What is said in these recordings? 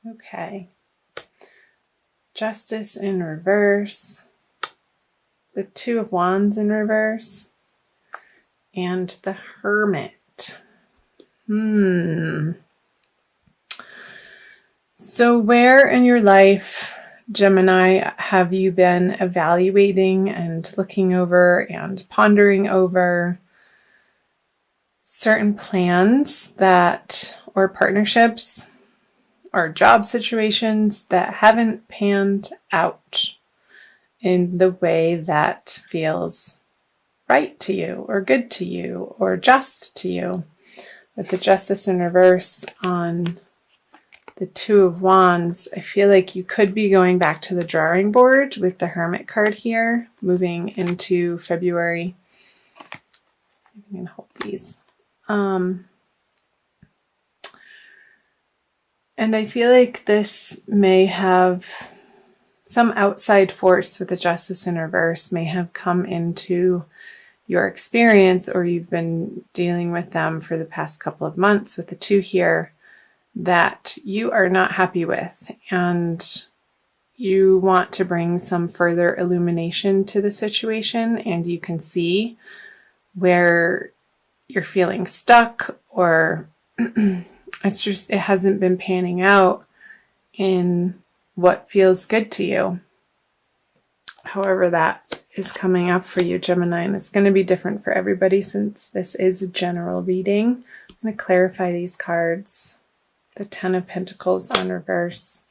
Okay. Justice in reverse. The Two of Wands in reverse. And the Hermit. So where in your life, Gemini, have you been evaluating and looking over and pondering over certain plans that, or partnerships or job situations that haven't panned out in the way that feels right to you or good to you or just to you? With the Justice in reverse on the Two of Wands, I feel like you could be going back to the drawing board with the Hermit card here, moving into February. Let's see if I can hold these. And I feel like this may have some outside force with the Justice in reverse may have come into your experience, or you've been dealing with them for the past couple of months with the two here, that you are not happy with, and you want to bring some further illumination to the situation, and you can see where you're feeling stuck, or it's just, it hasn't been panning out in what feels good to you. However that is coming up for you, Gemini, and it's going to be different for everybody since this is a general reading. I'm going to clarify these cards. The Ten of Pentacles on reverse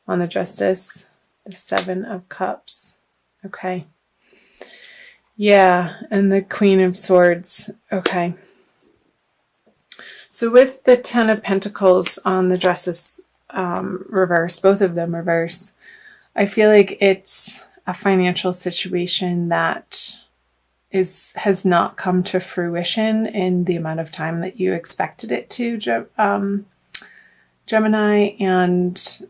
on the Justice, the Seven of Cups. Okay. Yeah, and the Queen of Swords. Okay. So with the Ten of Pentacles on the Justice reverse, both of them reverse, I feel like it's a financial situation that has not come to fruition in the amount of time that you expected it to, Gemini, and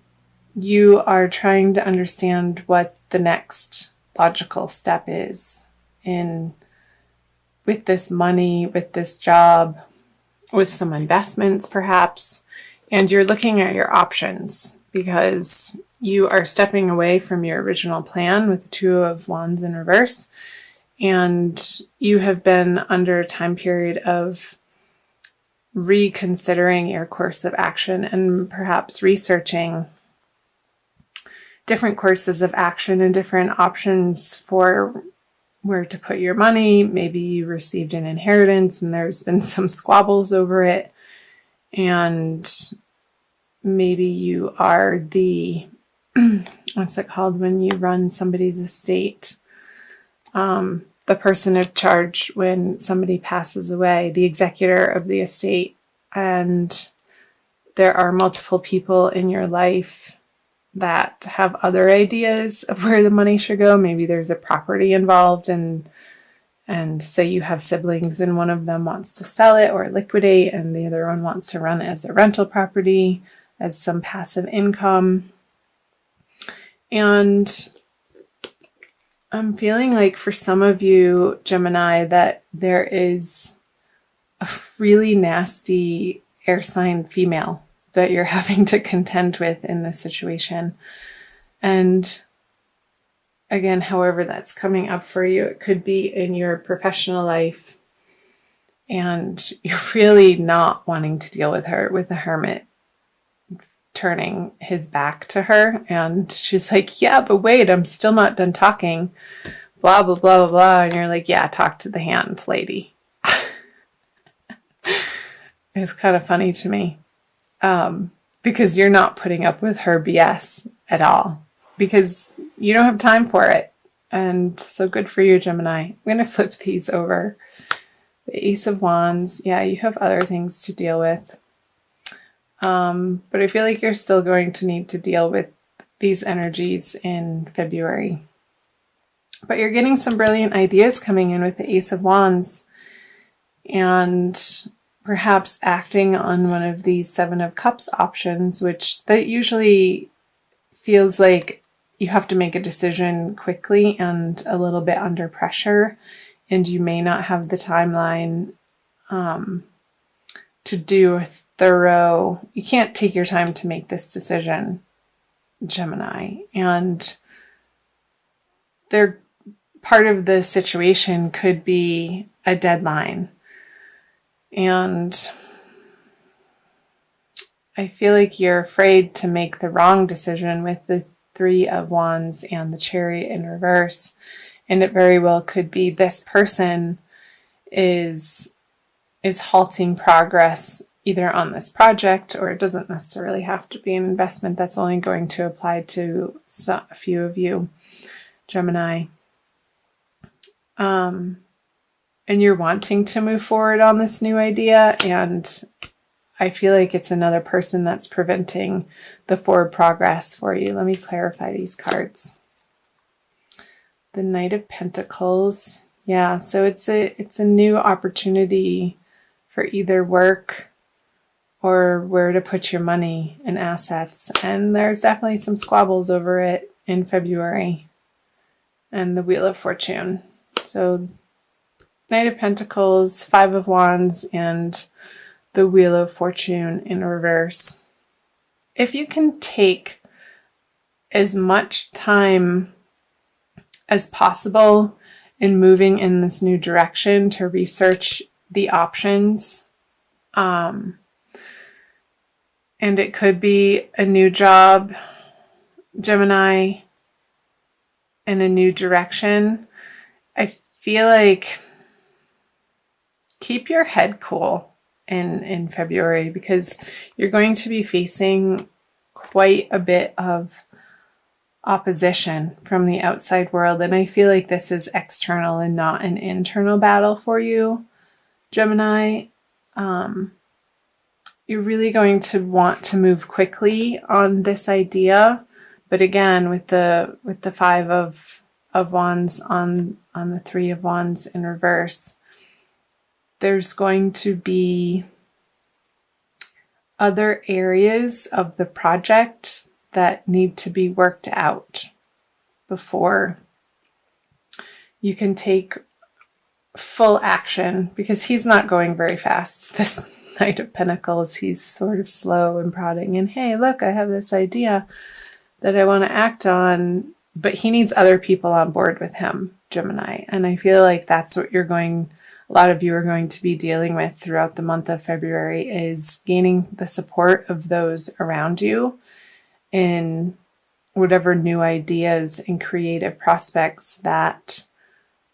you are trying to understand what the next logical step is with this money, with this job, with some investments perhaps, and you're looking at your options because you are stepping away from your original plan with the Two of Wands in reverse, and you have been under a time period of reconsidering your course of action and perhaps researching different courses of action and different options for where to put your money. Maybe you received an inheritance and there's been some squabbles over it, and maybe you are the what's it called when you run somebody's estate? The person in charge when somebody passes away, the executor of the estate, and there are multiple people in your life that have other ideas of where the money should go. Maybe there's a property involved, and say you have siblings and one of them wants to sell it or liquidate, and the other one wants to run it as a rental property, as some passive income. And I'm feeling like for some of you, Gemini, that there is a really nasty air sign female that you're having to contend with in this situation. And again, however that's coming up for you, it could be in your professional life, and you're really not wanting to deal with her, with the Hermit turning his back to her, and she's like, yeah, but wait, I'm still not done talking, blah blah blah blah blah, and you're like, yeah, talk to the hand, lady. It's kind of funny to me, because you're not putting up with her BS at all, because you don't have time for it. And so good for you, Gemini. I'm going to flip these over. The Ace of Wands, yeah, you have other things to deal with. But I feel like you're still going to need to deal with these energies in February. But you're getting some brilliant ideas coming in with the Ace of Wands, and perhaps acting on one of these Seven of Cups options, which that usually feels like you have to make a decision quickly and a little bit under pressure, and you may not have the timeline to do a thorough, you can't take your time to make this decision, Gemini. And part of the situation could be a deadline. And I feel like you're afraid to make the wrong decision with the Three of Wands and the Chariot in reverse. And it very well could be this person is halting progress either on this project, or it doesn't necessarily have to be an investment. That's only going to apply to a few of you, Gemini. And you're wanting to move forward on this new idea, and I feel like it's another person that's preventing the forward progress for you. Let me clarify these cards. The Knight of Pentacles. Yeah, so it's a new opportunity for either work or where to put your money and assets. And there's definitely some squabbles over it in February. And the Wheel of Fortune. So Knight of Pentacles, Five of Wands, and the Wheel of Fortune in reverse. If you can take as much time as possible in moving in this new direction to research the options, and it could be a new job, Gemini, in a new direction. I feel like keep your head cool in February, because you're going to be facing quite a bit of opposition from the outside world. And I feel like this is external and not an internal battle for you, Gemini. You're really going to want to move quickly on this idea. But again, with the Five of Wands on the Three of Wands in reverse, there's going to be other areas of the project that need to be worked out before you can take full action, because he's not going very fast. This Knight of Pentacles, he's sort of slow and prodding, and hey, look, I have this idea that I want to act on, but he needs other people on board with him, Gemini. And I feel like that's what a lot of you are going to be dealing with throughout the month of February, is gaining the support of those around you in whatever new ideas and creative prospects that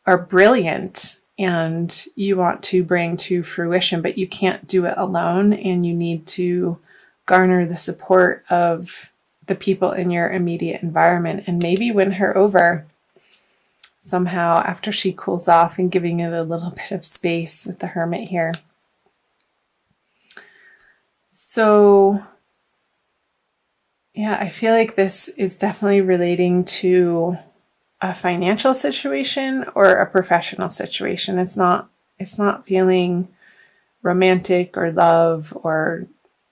are brilliant and you want to bring to fruition, but you can't do it alone, and you need to garner the support of the people in your immediate environment and maybe win her over somehow after she cools off, and giving it a little bit of space with the Hermit here. So yeah, I feel like this is definitely relating to a financial situation or a professional situation. It's not feeling romantic or love or,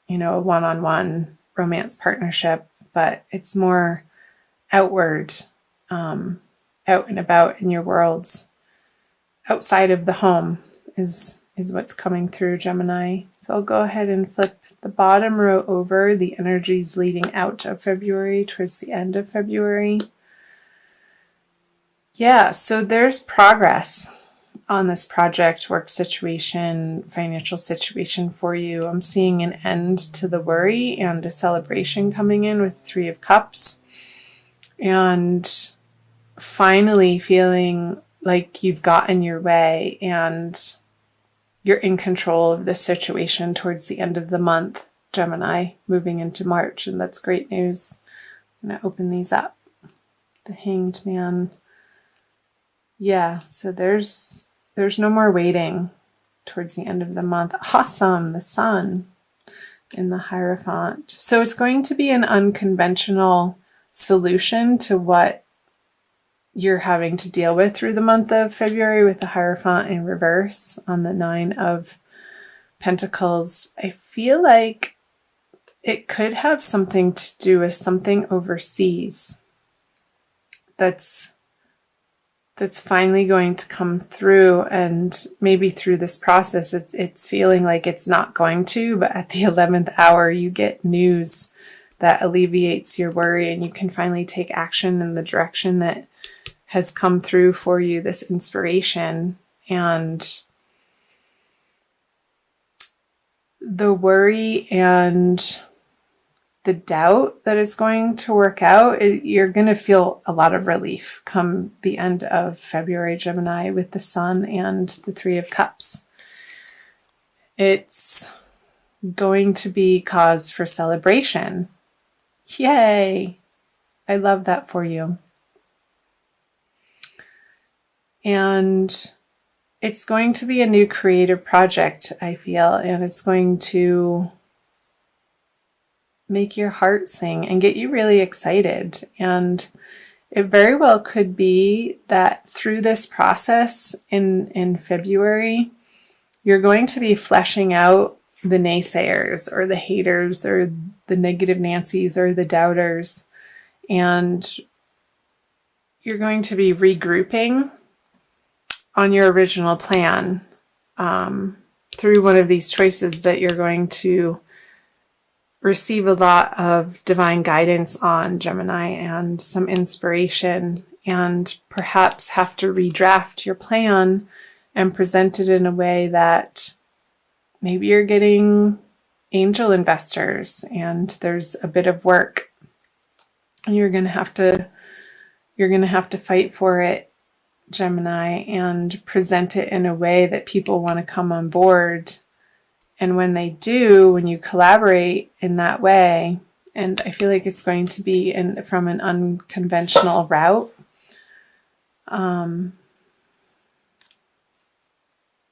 a one-on-one romance partnership, but it's more outward, out and about in your worlds. Outside of the home is what's coming through, Gemini. So I'll go ahead and flip the bottom row over, the energies leading out of February towards the end of February. Yeah, so there's progress on this project, work situation, financial situation for you. I'm seeing an end to the worry and a celebration coming in with Three of Cups. And finally feeling like you've gotten your way and you're in control of this situation towards the end of the month, Gemini, moving into March. And that's great news. I'm going to open these up. The Hanged Man. Yeah, so there's no more waiting towards the end of the month. Awesome, the Sun in the Hierophant. So it's going to be an unconventional solution to what you're having to deal with through the month of February with the Hierophant in reverse on the Nine of Pentacles. I feel like it could have something to do with something overseas that's that's finally going to come through, and maybe through this process it's feeling like it's not going to, but at the 11th hour you get news that alleviates your worry, and you can finally take action in the direction that has come through for you, this inspiration. And the worry and the doubt that it's going to work out, you're going to feel a lot of relief come the end of February, Gemini, with the Sun and the Three of Cups. It's going to be cause for celebration. Yay! I love that for you. And it's going to be a new creative project, I feel, and it's going to make your heart sing and get you really excited. And it very well could be that through this process in February, you're going to be fleshing out the naysayers or the haters or the negative Nancys or the doubters. And you're going to be regrouping on your original plan through one of these choices that you're going to receive a lot of divine guidance on, Gemini, and some inspiration, and perhaps have to redraft your plan and present it in a way that maybe you're getting angel investors and there's a bit of work and you're going to have to fight for it, Gemini, and present it in a way that people want to come on board. And when they do, when you collaborate in that way, and I feel like it's going to be from an unconventional route,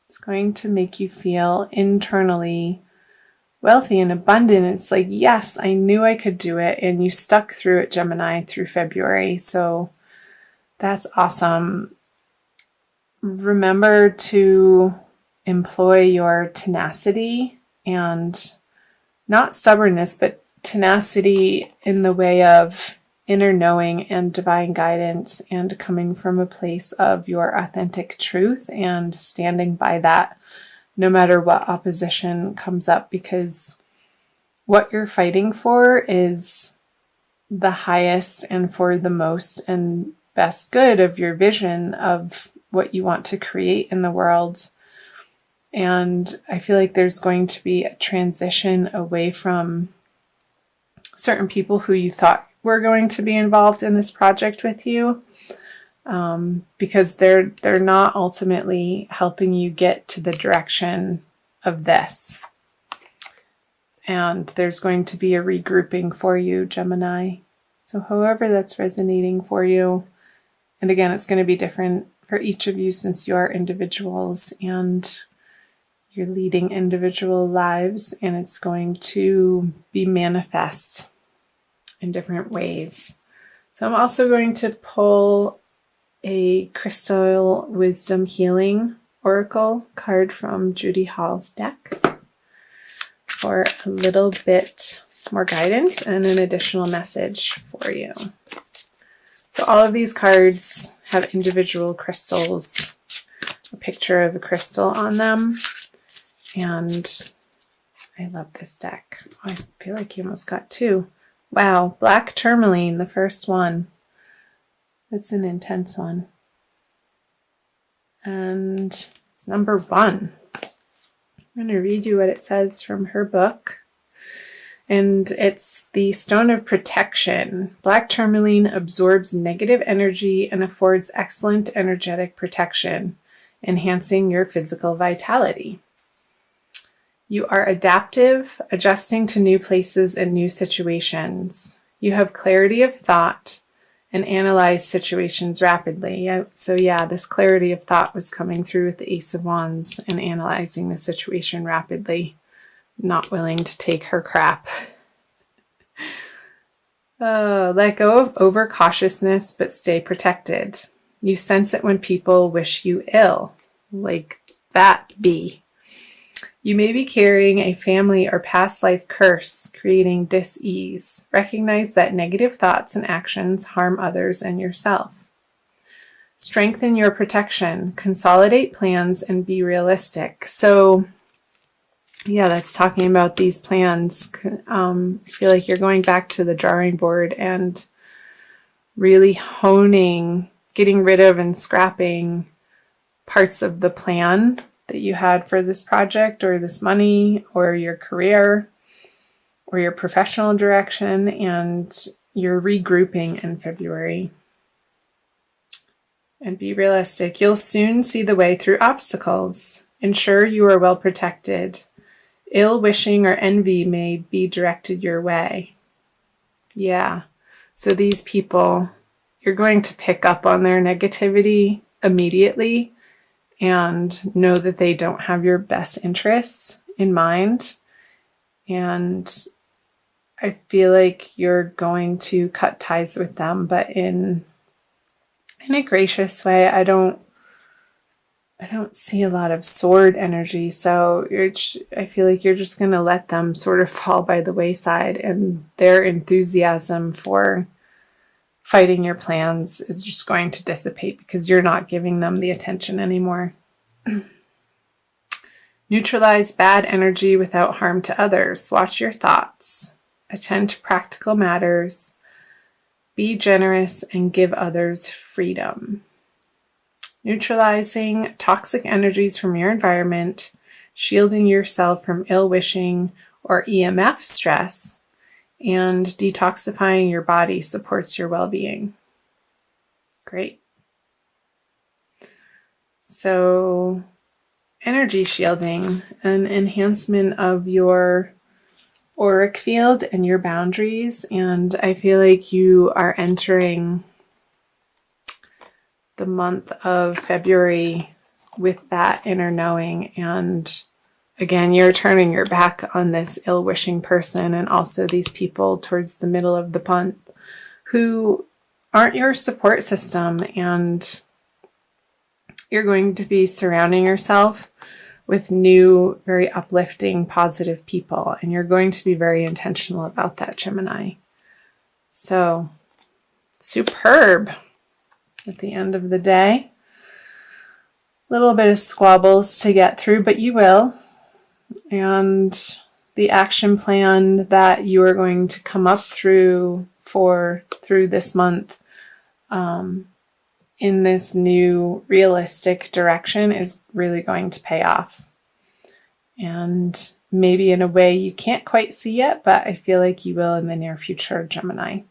it's going to make you feel internally wealthy and abundant. It's like, yes, I knew I could do it, and you stuck through it, Gemini, through February. So that's awesome. Remember to employ your tenacity, and not stubbornness, but tenacity in the way of inner knowing and divine guidance, and coming from a place of your authentic truth and standing by that no matter what opposition comes up, because what you're fighting for is the highest and for the most and best good of your vision of what you want to create in the world. And I feel like there's going to be a transition away from certain people who you thought were going to be involved in this project with you, because they're not ultimately helping you get to the direction of this. And there's going to be a regrouping for you, Gemini. So however that's resonating for you, and again, it's going to be different for each of you since you are individuals and you're leading individual lives, and it's going to be manifest in different ways. So I'm also going to pull a Crystal Wisdom Healing Oracle card from Judy Hall's deck for a little bit more guidance and an additional message for you. So all of these cards have individual crystals, a picture of a crystal on them. And I love this deck. Oh, I feel like you almost got two. Wow, black tourmaline, the first one. That's an intense one. And it's number 1. I'm going to read you what it says from her book. And it's the Stone of Protection. Black tourmaline absorbs negative energy and affords excellent energetic protection, enhancing your physical vitality. You are adaptive, adjusting to new places and new situations. You have clarity of thought and analyze situations rapidly. So this clarity of thought was coming through with the Ace of Wands and analyzing the situation rapidly, not willing to take her crap. Let go of overcautiousness, but stay protected. You sense it when people wish you ill. Like that bee. You may be carrying a family or past life curse, creating dis-ease. Recognize that negative thoughts and actions harm others and yourself. Strengthen your protection, consolidate plans, and be realistic. So, yeah, that's talking about these plans. I feel like you're going back to the drawing board and really honing, getting rid of and scrapping parts of the plan that you had for this project or this money or your career or your professional direction, and you're regrouping in February. And be realistic. You'll soon see the way through obstacles. Ensure you are well protected. Ill wishing or envy may be directed your way. Yeah. So these people, you're going to pick up on their negativity immediately and know that they don't have your best interests in mind. And I feel like you're going to cut ties with them, but in a gracious way. I don't see a lot of sword energy, so I feel like you're just going to let them sort of fall by the wayside, and their enthusiasm for fighting your plans is just going to dissipate because you're not giving them the attention anymore. Neutralize bad energy without harm to others. Watch your thoughts. Attend to practical matters. Be generous and give others freedom. Neutralizing toxic energies from your environment, shielding yourself from ill-wishing or EMF stress, and detoxifying your body supports your well-being. Great. So, energy shielding, an enhancement of your auric field and your boundaries, and I feel like you are entering the month of February with that inner knowing, and again, you're turning your back on this ill-wishing person and also these people towards the middle of the month who aren't your support system, and you're going to be surrounding yourself with new, very uplifting, positive people. And you're going to be very intentional about that, Gemini. So, superb at the end of the day. A little bit of squabbles to get through, but you will. And the action plan that you are going to come up through this month in this new realistic direction is really going to pay off. And maybe in a way you can't quite see yet, but I feel like you will in the near future, Gemini.